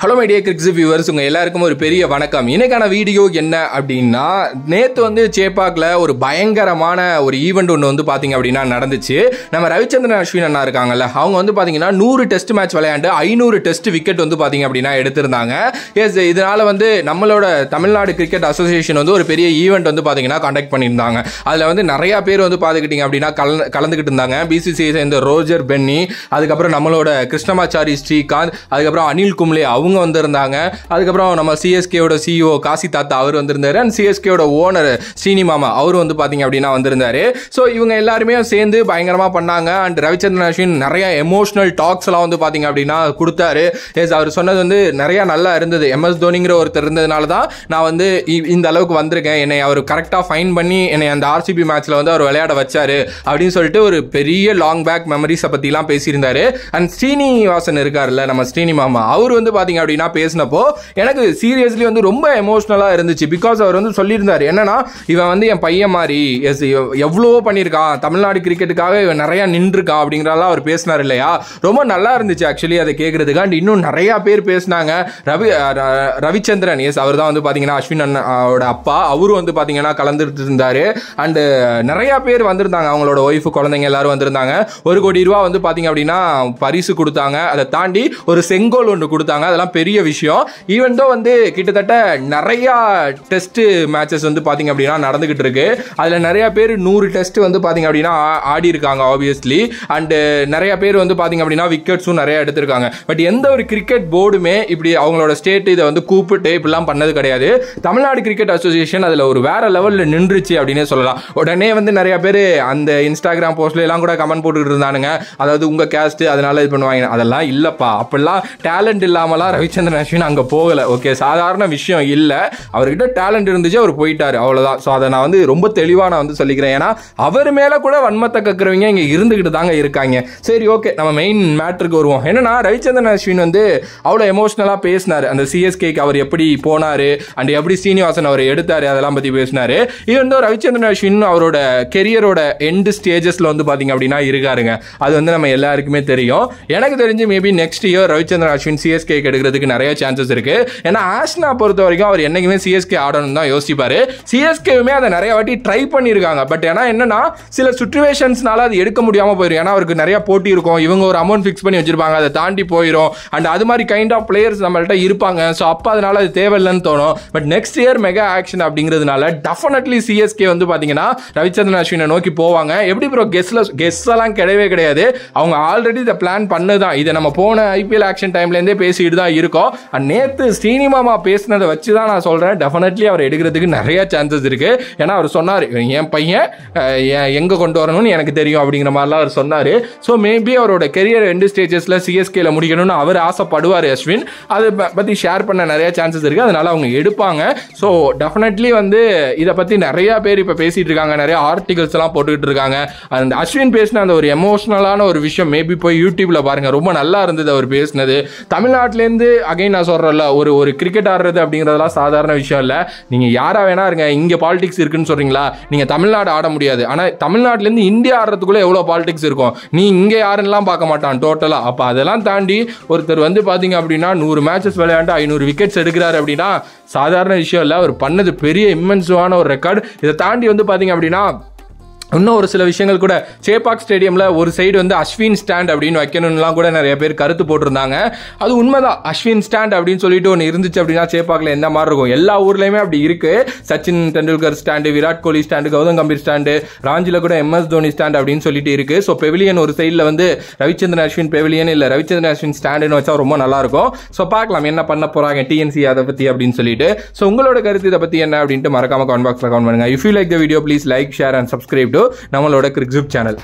Hello my dear கிரிக்ஸ் viewers, உங்கள் எல்லாருக்கும் ஒரு பெரிய வணக்கம். இன்னைக்கான வீடியோ என்ன அப்படின்னா, நேற்று வந்து சேப்பாக்கில் ஒரு பயங்கரமான ஒரு ஈவெண்ட் ஒன்று வந்து பார்த்தீங்க அப்படின்னா நடந்துச்சு. நம்ம ரவிச்சந்திரன் அஸ்வின் அண்ணா இருக்காங்கல்ல, அவங்க வந்து பார்த்தீங்கன்னா 100 டெஸ்ட் மேட்ச் விளையாண்டு 500 டெஸ்ட் விக்கெட் வந்து பார்த்தீங்க அப்படின்னா எடுத்திருந்தாங்க. எஸ், இதனால வந்து நம்மளோட தமிழ்நாடு கிரிக்கெட் அசோசியேஷன் வந்து ஒரு பெரிய ஈவெண்ட் வந்து பார்த்தீங்கன்னா கண்டக்ட் பண்ணியிருந்தாங்க. அதில் வந்து நிறையா பேர் வந்து பார்த்துக்கிட்டிங்க அப்படின்னா கலந்துக்கிட்டு இருந்தாங்க. பிசிசிஐ சேர்ந்த ரோஜர் பென்னி, அதுக்கப்புறம் நம்மளோட கிருஷ்ணமாச்சாரி ஸ்ரீகாந்த், அதுக்கப்புறம் அனில் கும்ளே அவங்க வந்திருந்தாங்க. அதுக்கப்புறம் நம்ம சிஎஸ்கேவோட சிஇஓ காசி தாத்தா அவர் வந்திருந்தாரு. அண்ட் சிஎஸ்கேவோட ஓனர் ஸ்ரீனி மாமா அவர் வந்து பாத்தீங்க அப்படின்னா வந்திருந்தாரு. ஸோ இவங்க எல்லாருமே சேர்ந்து பயங்கரமா பண்ணாங்க. அண்ட் ரவிச்சந்திரன் அஸ்வின் நிறைய எமோஷனல் டாக்ஸ் எல்லாம் வந்து பாத்தீங்க அப்படின்னா கொடுத்தாரு. எஸ், அவர் சொன்னது வந்து நிறைய நல்லா இருந்தது. MS தோனிங்கிற ஒருத்தர் இருந்ததுனால தான் நான் வந்து இந்த அளவுக்கு வந்திருக்கேன். என்னை அவர் கரெக்டாக ஃபைன் பண்ணி என்னை அந்த RCB மேட்ச்ல வந்து அவர் விளையாட வச்சாரு அப்படின்னு சொல்லிட்டு ஒரு பெரிய லாங் பேக் மெமரிஸை பத்திலாம் பேசியிருந்தாரு. அண்ட் ஸ்ரீனிவாசன் இருக்காருல்ல, நம்ம ஸ்ரீனி மாமா, அவர் வந்து பாத்தீங்க அப்படின்னா பேசினப்போ எனக்கு சீரியஸ்லி வந்து ரொம்ப எமோஷனலா இருந்துச்சு. பிகாஸ் அவர் வந்து சொல்லியிருந்தாரு என்னன்னா, இவன் வந்து என் பையன் மாதிரி, எஸ் எவ்வளவோ பண்ணியிருக்கான், தமிழ்நாடு கிரிக்கெட்டுக்காக இவன் நிறைய நின்றுருக்கான் அப்படிங்கிறதெல்லாம் அவர் பேசினார் இல்லையா. ரொம்ப நல்லா இருந்துச்சு ஆக்சுவலி அதை கேட்கறதுக்கு. அண்ட் இன்னும் நிறைய பேர் பேசினாங்க. ரவிச்சந்திரன், எஸ் அவர் தான் வந்து பாத்தீங்கன்னா அஸ்வின் அண்ணாவோட அப்பா, அவரும் வந்து பாத்தீங்கன்னா கலந்துட்டு இருந்தாரு. அண்ட் நிறைய பேர் வந்திருந்தாங்க, அவங்களோட ஒய்ஃபு குழந்தைங்க எல்லாரும் வந்திருந்தாங்க. 1 கோடி ரூபா வந்து பாத்தீங்க அப்படின்னா பரிசு கொடுத்தாங்க. அதை தாண்டி ஒரு செங்கோல் ஒன்று கொடுத்தாங்க. அதெல்லாம் பெரிய விஷயம். ஈவன் தோ வந்து கிட்டத்தட்ட நிறைய டெஸ்ட் மேட்சஸ் வந்து பாத்தீங்க அப்படின்னா நடந்துகிட்டு இருக்கு. அதுல நிறைய பேர் 100 டெஸ்ட் வந்து பாத்தீங்க அப்படின்னா ஆடி இருக்காங்க ஆப்வியஸ்லி. அண்ட் நிறைய பேர் வந்து பாத்தீங்க அப்படின்னா விக்கெட்ஸும் நிறைய எடுத்திருக்காங்க. பட் எந்த ஒரு கிரிக்கெட் போர்டுமே இப்படி அவங்களோட ஸ்டேட் இதை வந்து கூப்பிட்டு இப்படிலாம் பண்ணது கிடையாது. தமிழ்நாடு கிரிக்கெட் அசோசியேஷன் அதுல ஒரு வேற லெவல்ல நின்றுச்சு அப்படின்னே சொல்லலாம். உடனே வந்து நிறைய பேர் அந்த இன்ஸ்டாகிராம் போஸ்ட்ல எல்லாம் கூட கமெண்ட் போட்டுக்கிட்டு இருந்தானுங்க, அதாவது உங்க கேஸ்ட் அதனால இது பண்ணுவாங்க. அதெல்லாம் இல்லப்பா, அப்பெல்லாம் டேலண்ட் இல்லாமலாம் ரவிச்சந்திரன் அஸ்வின் அங்க போகல. ஓகே, சாதாரண விஷயம் இல்ல. அவர்கிட்ட டேலண்ட் இருந்துச்சு, அவர் போயிட்டாரு, அவ்வளவுதான். ஸோ அதை நான் வந்து ரொம்ப தெளிவா நான் வந்து சொல்லிக்கிறேன். ஏன்னா அவர் மேல கூட வன்மத்தை கக்கிறவங்க இங்க இருந்துகிட்டு தாங்க இருக்காங்க. சரி, ஓகே, நம்ம மெயின் மேட்டருக்கு வருவோம். என்னன்னா, ரவிச்சந்திரன் அஸ்வின் வந்து அவ்வளவு எமோஷனலா பேசினாரு. அந்த சிஎஸ்கேக்கு அவர் எப்படி போனாரு அண்ட் எப்படி ஸ்ரீனிவாசன் அவர் எடுத்தாரு அதெல்லாம் பத்தி பேசினாரு. ஈவன் தோ ரவிச்சந்திரன் அஸ்வின் அவரோட கெரியரோட எண்ட் ஸ்டேஜஸ்ல வந்து பாத்தீங்க அப்படின்னா இருக்காருங்க. அது வந்து நம்ம எல்லாருக்குமே தெரியும். எனக்கு தெரிஞ்சு maybe next year Ravichandran Ashwin CSK எடுக்கிறதுக்கு நிறைய சான்சஸ் இருக்கு. ஏன்னா ஆஷ்னா பொறுத்த வரைக்கும் அவர் என்னைக்குமே சிஎஸ்கே ஆடணும் தான் யோசிப்பாரு. சிஎஸ்கேவுமே அதை நிறைய வாட்டி ட்ரை பண்ணியிருக்காங்க. பட் ஏன்னா என்னன்னா, சில சிச்சுவேஷன்ஸ்னால அது எடுக்க முடியாம போயிடும். ஏன்னா அவருக்கு நிறைய போட்டி இருக்கும், இவங்க ஒரு அமௌண்ட் ஃபிக்ஸ் பண்ணி வச்சிருப்பாங்க, அதை தாண்டி போயிடும். அண்ட் அது மாதிரி கைண்ட் ஆஃப் பிளேயர்ஸ் நம்மள்ட்ட இருப்பாங்க. ஸோ அப்போ அதனால அது தேவையில்லைன்னு தோணும். But next year mega action அப்படிங்கிறதுனால டெஃபினெட்லி சிஎஸ்கே வந்து பாத்தீங்கன்னா ரவிச்சந்திரன் அஸ்வினை நோக்கி போவாங்க. எப்படி ப்ரோ கெஸ் எல்லாம் கிடையவே கிடையாது. அவங்க ஆல்ரெடி இதை பிளான் பண்ணதான். இதை நம்ம போன IPL ஆக்ஷன் டைம்ல இருந்தே பேசிட்டு தான் இருக்கோம். நேத்து ஸ்ரீனி மாமா பேசினதை வச்சு தான் நான் சொல்றேன், டெஃபினெட்லி அவர் எடுக்கிறதுக்கு நிறைய சான்சஸ் இருக்கு. ஏன்னா அவர் சொன்னார், என் பையன் எங்க கொண்டு வரணும்னு எனக்கு தெரியும் அப்படிங்கிற மாதிரிலாம் அவர் சொன்னாரு. ஸோ மேபி அவரோட கெரியர் எண்டு ஸ்டேஜஸ்ல சிஎஸ்கேல முடிக்கணும்னு அவர் ஆசைப்படுவார் அஸ்வின். அதை பத்தி ஷேர் பண்ண நிறைய சான்சஸ் இருக்கு. அதனால அவங்க எடுப்பாங்க. ஸோ டெஃபினெட்லி வந்து இதை பத்தி நிறைய பேர் இப்ப பேசிட்டு இருக்காங்க, நிறைய ஆர்டிகல்ஸ் எல்லாம் போட்டுக்கிட்டு இருக்காங்க. அந்த அஸ்வின் பேசின அந்த ஒரு எமோஷனலான ஒரு விஷயம் மேபி போய் யூடியூப்ல பாருங்க, ரொம்ப நல்லா இருந்தது அவர் பேசினது. தமிழ்நாட்டிலேருந்து அகைன் நான் சொல்றேன்ல, ஒரு கிரிக்கெட் ஆடுறது அப்படிங்கிறதெல்லாம் சாதாரண விஷயம் இல்லை. நீங்க யாரா வேணா இருங்க, இங்க பாலிடிக்ஸ் இருக்குன்னு சொல்றீங்களா, நீங்க தமிழ்நாடு ஆட முடியாது. ஆனா தமிழ்நாட்டிலேருந்து இந்தியா ஆடுறதுக்குள்ள எவ்வளவு பாலிடிக்ஸ் இருக்கும், நீ இங்க யாருன்னெல்லாம் பார்க்க மாட்டான் டோட்டலா. அப்ப அதெல்லாம் தாண்டி ஒருத்தர் வந்து பாத்தீங்க அப்படின்னா 100 மேட்சஸ் விளையாண்டு 500 விக்கெட்ஸ் எடுக்கிறாரு அப்படின்னா சாதாரண விஷயம் இல்லை. அவர் பண்ணது பெரிய இம்மென்ஸான ஒரு ரெக்கார்டு. இதை தாண்டி வந்து பாத்தீங்க அப்படின்னா இன்னும் ஒரு சில விஷயங்கள் கூட, சேப்பாக் ஸ்டேடியம்ல ஒரு சைடு வந்து அஸ்வின் ஸ்டாண்ட் அப்படின்னு வைக்கணும்லாம் கூட நிறைய பேர் கருத்து போட்டிருந்தாங்க. அது உண்மைதான். அஸ்வின் ஸ்டாண்ட் அப்படின்னு சொல்லிட்டு ஒன்று இருந்துச்சு அப்படின்னா சேப்பாக்ல எந்த மாதிரி இருக்கும், எல்லா ஊர்லயுமே அப்படி இருக்கு. Sachin Tendulkar stand, Virat Kohli stand, Gautham Gambhir stand, ராஞ்சில கூட MS தோனி ஸ்டாண்ட் அப்படின்னு சொல்லிட்டு இருக்கு. ஸோ பெவிலியன் ஒரு சைடில் வந்து ரவிச்சந்திரன் அஸ்வின் பெவிலியன் இல்லை ரவிச்சந்திரன் அஸ்வின் ஸ்டாண்டுன்னு வச்சா ரொம்ப நல்லா இருக்கும். ஸோ பார்க்கலாம் என்ன பண்ண போறாங்க TNC அதை பத்தி அப்படின்னு சொல்லிட்டு. ஸோ உங்களோட கருத்து இதை பத்தி என்ன அப்படின்ட்டு மறக்காம கமெண்ட் பாக்ஸ்ல கமெண்ட் பண்ணுங்க. If you like the video please like, share and subscribe நம்மளோட கிரிக்ஸூப் சேனல்.